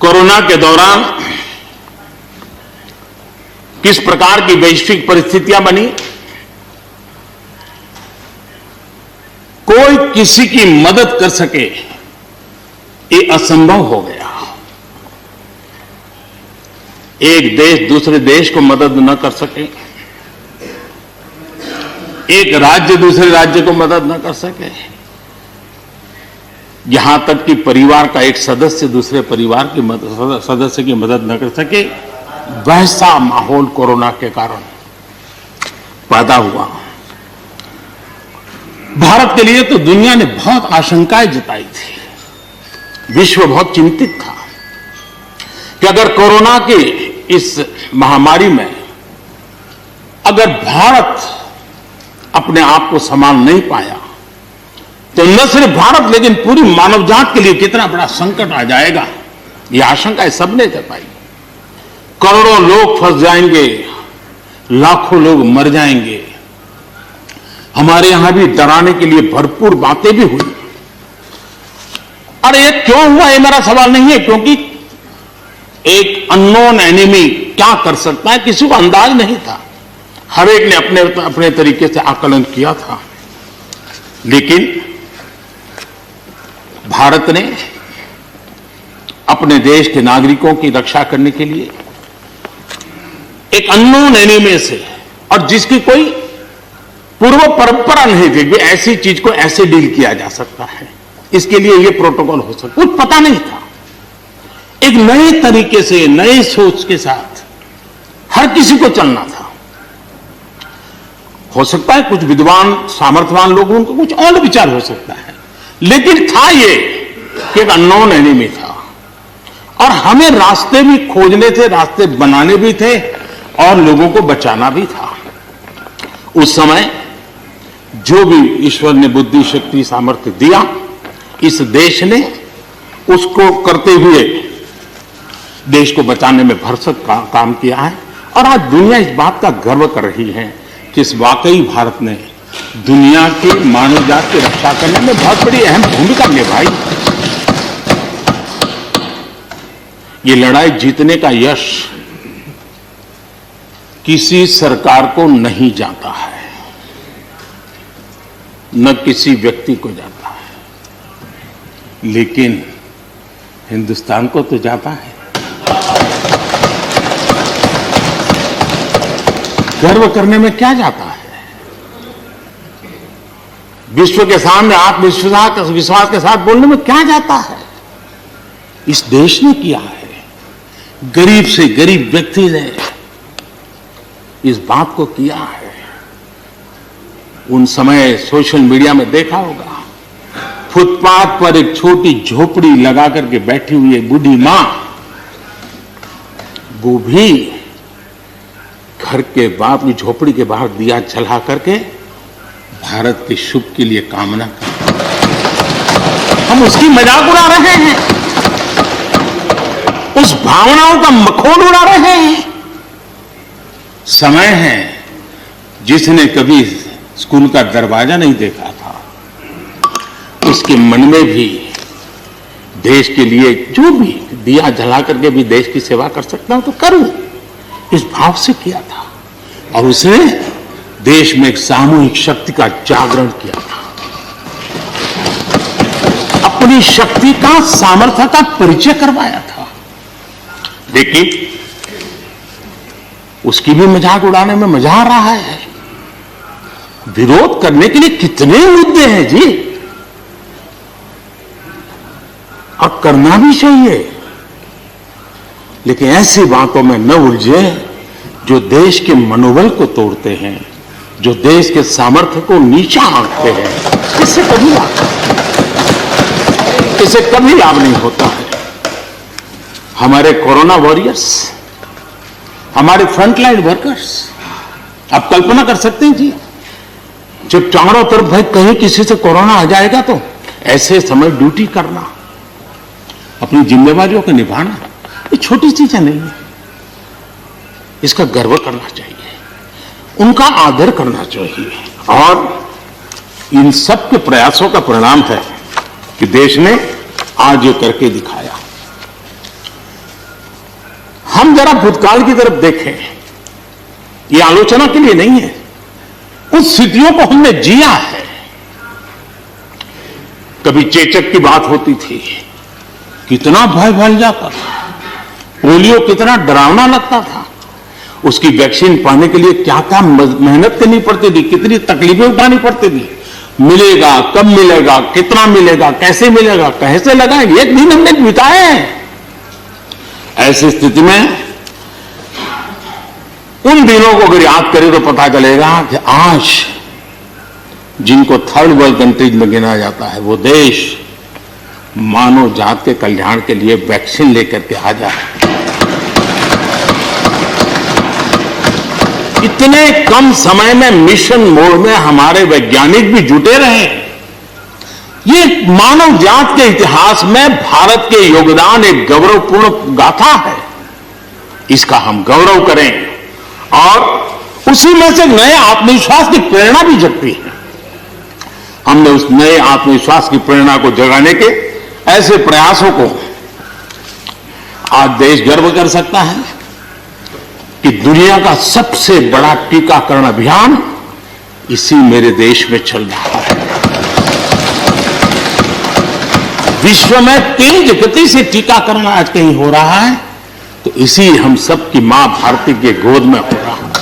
Corona के दौरान किस प्रकार की वैश्विक परिस्थितियां बनी, कोई किसी की मदद कर सके ये असंभव हो गया। एक देश दूसरे देश को मदद न कर सके, एक राज्य दूसरे राज्य को मदद न कर सके, यहां तक कि परिवार का एक सदस्य दूसरे परिवार की सदस्य की मदद न कर सके, वैसा माहौल कोरोना के कारण पैदा हुआ। भारत के लिए तो दुनिया ने बहुत आशंकाएं जताई थी, विश्व बहुत चिंतित था कि अगर कोरोना की इस महामारी में अगर भारत अपने आप को संभाल नहीं पाया तो न सिर्फ भारत लेकिन पूरी मानव जात के लिए कितना बड़ा संकट आ जाएगा, यह आशंकाएं सबने जताई। करोड़ों लोग फंस जाएंगे, लाखों लोग मर जाएंगे। हमारे यहां भी डराने के लिए भरपूर बातें भी हुई। और ये क्यों हुआ, ये मेरा सवाल नहीं है, क्योंकि एक अननोन एनिमी क्या कर सकता है किसी को अंदाज नहीं था। हर एक ने अपने अपने तरीके से आकलन किया था, लेकिन भारत ने अपने देश के नागरिकों की रक्षा करने के लिए एक अननोन एनिमी से, और जिसकी कोई पूर्व परंपरा नहीं थी कि ऐसी चीज को ऐसे डील किया जा सकता है, इसके लिए यह प्रोटोकॉल हो सकता, कुछ पता नहीं था। एक नए तरीके से, नए सोच के साथ हर किसी को चलना था। हो सकता है कुछ विद्वान सामर्थ्यवान लोगों को कुछ और विचार हो सकता है, लेकिन था ये कि एक अननोन एनिमी था और हमें रास्ते भी खोजने थे, रास्ते बनाने भी थे और लोगों को बचाना भी था। उस समय जो भी ईश्वर ने बुद्धि, शक्ति, सामर्थ्य दिया, इस देश ने उसको करते हुए देश को बचाने में भरसक काम किया है। और आज दुनिया इस बात का गर्व कर रही है कि इस वाकई भारत ने दुनिया की मानव जात की रक्षा करने में बहुत बड़ी अहम भूमिका निभाई। ये लड़ाई जीतने का यश किसी सरकार को नहीं जाता है, न किसी व्यक्ति को जाता है, लेकिन हिंदुस्तान को तो जाता है। गर्व करने में क्या जाता है? विश्व के सामने आत्मविश्वास के साथ बोलने में क्या जाता है? इस देश ने किया है, गरीब से गरीब व्यक्ति ने इस बात को किया है। उन समय सोशल मीडिया में देखा होगा, फुटपाथ पर एक छोटी झोपड़ी लगा करके बैठी हुई एक बूढ़ी मां, वो भी घर के बाप की झोपड़ी के बाहर दिया जला करके भारत के शुभ के लिए कामना करते। हम उसकी मजाक उड़ा रहे हैं, उस भावनाओं का मखौल उड़ा रहे हैं। समय है, जिसने कभी स्कूल का दरवाजा नहीं देखा था, उसके मन में भी देश के लिए जो भी दिया जला करके भी देश की सेवा कर सकता हूं तो करूं, इस भाव से किया था। और उसने देश में एक सामूहिक शक्ति का जागरण किया था, अपनी शक्ति का, सामर्थ्य का परिचय करवाया था। लेकिन उसकी भी मजाक उड़ाने में मजा आ रहा है। विरोध करने के लिए कितने मुद्दे हैं जी, और करना भी चाहिए, लेकिन ऐसी बातों में न उलझे जो देश के मनोबल को तोड़ते हैं, जो देश के सामर्थ्य को नीचा आंकते हैं। इससे कभी लाभ नहीं होता है। हमारे कोरोना वॉरियर्स, हमारे फ्रंटलाइन वर्कर्स, आप कल्पना कर सकते हैं जी, जब चारों तरफ भाई कहीं किसी से कोरोना आ जाएगा तो ऐसे समय ड्यूटी करना, अपनी जिम्मेवारियों को निभाना, ये छोटी चीजें नहीं है। इसका गर्व करना चाहिए, उनका आदर करना चाहिए, और इन सब के प्रयासों का परिणाम है कि देश ने आज ये करके दिखाया। हम जरा भूतकाल की तरफ देखें, ये आलोचना के लिए नहीं है, उस स्थितियों को हमने जिया है। कभी चेचक की बात होती थी, कितना भय फैल जाता था, पोलियो कितना डरावना लगता था, उसकी वैक्सीन पाने के लिए क्या क्या मेहनत करनी पड़ती थी, कितनी तकलीफें उठानी पड़ती थी, मिलेगा कब मिलेगा, कितना मिलेगा, कैसे मिलेगा, कैसे लगाएंगे, एक दिन हमने बिताए हैं। ऐसी स्थिति में उन दिनों को अगर याद करें तो पता चलेगा कि आज जिनको थर्ड वर्ल्ड कंट्रीज में गिना जाता है, वो देश मानव जात के कल्याण के लिए वैक्सीन लेकर के आ जाए। इतने कम समय में मिशन मोड में हमारे वैज्ञानिक भी जुटे रहे। ये मानव जात के इतिहास में भारत के योगदान एक गौरवपूर्ण गाथा है, इसका हम गौरव करें और उसी में से नए आत्मविश्वास की प्रेरणा भी जगती है। हमने उस नए आत्मविश्वास की प्रेरणा को जगाने के ऐसे प्रयासों को आज देश गर्व कर सकता है कि दुनिया का सबसे बड़ा टीकाकरण अभियान इसी मेरे देश में चल रहा है। विश्व में तेज गति से टीकाकरण आज कहीं हो रहा है तो इसी हम सब की मां भारती के गोद में हो रहा है।